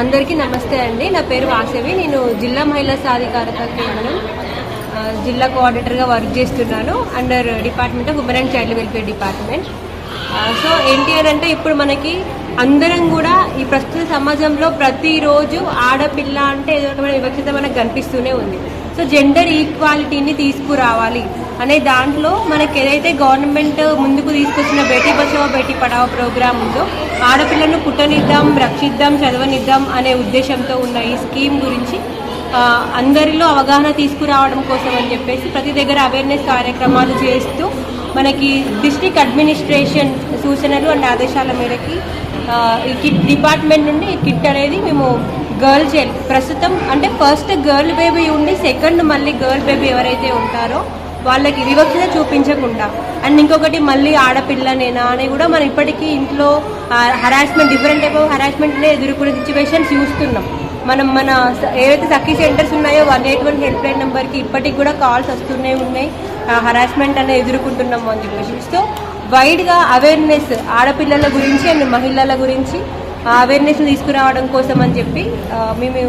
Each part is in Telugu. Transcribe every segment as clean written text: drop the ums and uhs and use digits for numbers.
అందరికీ నమస్తే అండి. నా పేరు వాసవి. నేను జిల్లా మహిళా సాధికారత కేంద్రం జిల్లా కోఆర్డినేటర్గా వర్క్ చేస్తున్నాను under department of women and child welfare department. So ఏంటి అని అంటే ఇప్పుడు మనకి అందరం కూడా ఈ ప్రస్తుత సమాజంలో ప్రతిరోజు ఆడపిల్ల అంటే ఏదో రకమైన వివక్షత మనకు కనిపిస్తూనే ఉంది. సో జెండర్ ఈక్వాలిటీని తీసుకురావాలి అనే దాంట్లో మనకి ఏదైతే గవర్నమెంట్ ముందుకు తీసుకొచ్చిన బేటీ బచావో బేటీ పడావో ప్రోగ్రామ్ ఉందో, ఆడపిల్లను పుట్టనిద్దాం, రక్షిద్దాం, చదవనిద్దాం అనే ఉద్దేశంతో ఉన్న ఈ స్కీమ్ గురించి అందరిలో అవగాహన తీసుకురావడం కోసం అని చెప్పేసి ప్రతి దగ్గర అవేర్నెస్ కార్యక్రమాలు చేస్తూ మనకి డిస్ట్రిక్ట్ అడ్మినిస్ట్రేషన్ సూచనలు అండ్ ఆదేశాల మేరకి ఈ కిట్ డిపార్ట్మెంట్ నుండి ఈ కిట్ అనేది మేము గర్ల్ చైల్డ్ ప్రస్తుతం అంటే ఫస్ట్ గర్ల్ బేబీ ఉండి సెకండ్ మళ్ళీ గర్ల్ బేబీ ఎవరైతే ఉంటారో వాళ్ళకి వివక్షత చూపించకుండా, అండ్ ఇంకొకటి మళ్ళీ ఆడపిల్లనేనా అని కూడా మనం ఇప్పటికీ ఇంట్లో హరాస్మెంట్ డిఫరెంట్ టైప్ ఆఫ్ హరాస్మెంట్నే ఎదుర్కొనే సిచ్యువేషన్స్ చూస్తున్నాం. మన ఏవైతే సఖీ సెంటర్స్ ఉన్నాయో 181 హెల్ప్ లైన్ నెంబర్కి ఇప్పటికి కూడా కాల్స్ వస్తూనే ఉన్నాయి, హరాస్మెంట్ అనేది ఎదుర్కొంటున్నాము అని చెప్పేసి. సో వైడ్గా అవేర్నెస్ ఆడపిల్లల గురించి అండ్ మహిళల గురించి అవేర్నెస్ తీసుకురావడం కోసం అని చెప్పి మేము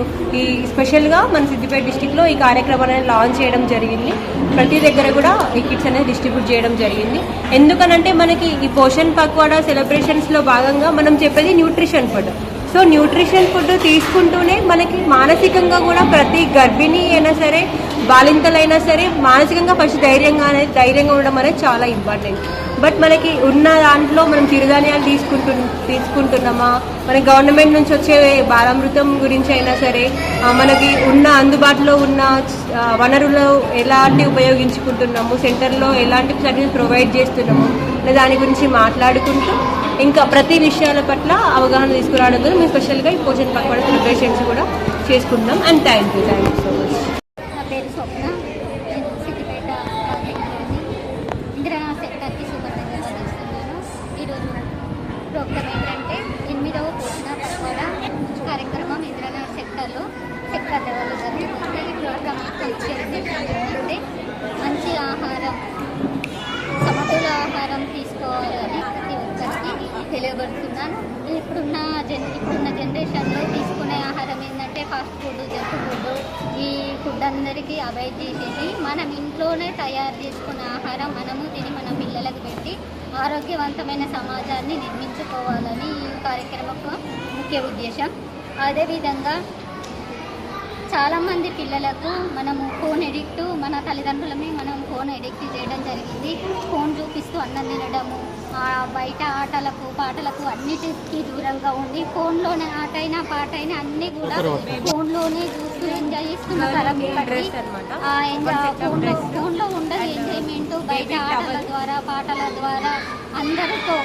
ఈ స్పెషల్గా మన సిద్దిపేట డిస్టిక్లో ఈ కార్యక్రమాన్ని లాంచ్ చేయడం జరిగింది. ప్రతి దగ్గర కూడా ఈ కిట్స్ అనేది డిస్ట్రిబ్యూట్ చేయడం జరిగింది. ఎందుకనంటే మనకి ఈ పోషణ్ పక్వాడా సెలబ్రేషన్స్లో భాగంగా మనం చెప్పేది nutrition food. So nutrition food తీసుకుంటూనే మనకి మానసికంగా కూడా ప్రతి గర్భిణి అయినా సరే బాలింతలైనా సరే మానసికంగా ఫస్ట్ ధైర్యంగా ఉండడం అనేది చాలా ఇంపార్టెంట్. బట్ మనకి ఉన్న దాంట్లో మనం చిరుధాన్యాలు తీసుకుంటున్నామా, మన గవర్నమెంట్ నుంచి వచ్చే బాలామృతం గురించి అయినా సరే మనకి ఉన్న అందుబాటులో ఉన్న వనరులు ఎలాంటి ఉపయోగించుకుంటున్నాము, సెంటర్లో ఎలాంటి సర్వీస్ ప్రొవైడ్ చేస్తున్నాము అనే దాని గురించి మాట్లాడుకుంటూ ఇంకా ప్రతి విషయాల పట్ల అవగాహన తీసుకురావడం ద్వారా మేము స్పెషల్గా ఈ పోషణ్ పక్వాడా సెలబ్రేషన్స్ కూడా చేసుకుంటున్నాం. And thank you so much. నా పేరు స్వప్న. నేను సిద్దిపేట ఇందిరా సెక్టర్కి సూపర్వైజర్గా చేస్తున్నాను. ఈరోజు ప్రోగ్రామ్ ఏంటంటే 8వ పోషణ పక్వాడా కార్యక్రమం ఇందిరా సెక్టర్ లెవెల్లో జరుగుతుంది. ఈ ప్రోగ్రామ్ ఏంటంటే మంచి ఆహారం, సమతుల ఆహారం తీసుకోవాలని ప్రతి ఒక్కరికి తెలియబడుతున్నాను. ఇప్పుడున్న జనరేషన్లో తీసుకునే ఆహారం ఏంటంటే ఫాస్ట్ ఫుడ్, జంక్ ఫుడ్. ఈ ఫుడ్ అందరికీ అవాయిడ్ చేసేసి మనం ఇంట్లోనే తయారు చేసుకునే ఆహారం మనము తిని మన పిల్లలకు పెట్టి ఆరోగ్యవంతమైన సమాజాన్ని నిర్మించుకోవాలని ఈ కార్యక్రమం ముఖ్య ఉద్దేశం. అదేవిధంగా చాలామంది పిల్లలకు మనము ఫోన్ ఎడిక్ట్, మన తల్లిదండ్రులమే మనం ఫోన్ ఎడిక్ట్ చేయడం జరిగింది. ఫోన్ చూపిస్తూ అన్నం తినడము, బయట ఆటలకు పాటలకు అన్నిటికీ దూరంగా ఉండి ఫోన్లోనే ఆటైనా పాటైనా అన్నీ కూడా ఫోన్లోనే చూస్తూ ఎంజాయ్ చేస్తున్న తరం బట్టి ఫోన్లో ఉండదు ఎంజాయ్మెంట్. బయట ఆటల ద్వారా పాటల ద్వారా అందరితో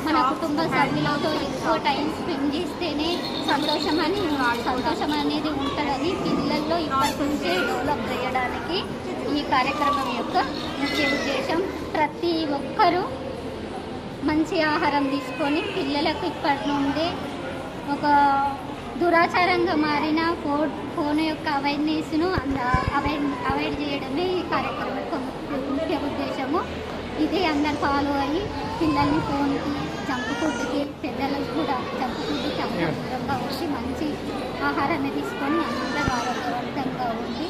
మన కుటుంబ సభ్యులతో ఎక్కువ టైం స్పెండ్ చేస్తేనే సంతోషం అనేది ఉంటుందని పిల్లల్లో ఇప్పటి నుంచే డెవలప్ చేయడానికి ఈ కార్యక్రమం యొక్క ముఖ్య ఉద్దేశం. ప్రతి ఒక్కరూ మంచి ఆహారం తీసుకొని పిల్లలకు ఇప్పటి నుండే ఒక దురాచారంగా మారిన ఫోన్ యొక్క అవేర్నెస్ను అవాయిడ్ చేయడమే ఈ కార్యక్రమం యొక్క ముఖ్య ఉద్దేశము. ఇది అందరు ఫాలో అయ్యి పిల్లల్ని ఫోన్కి, జంక్ ఫుడ్కి, పెద్దలకు కూడా జంక్ ఫుడ్కి దూరంగా ఉండి మంచి ఆహారాన్ని తీసుకొని అందరూ ఆరోగ్యవంతంగా ఉండి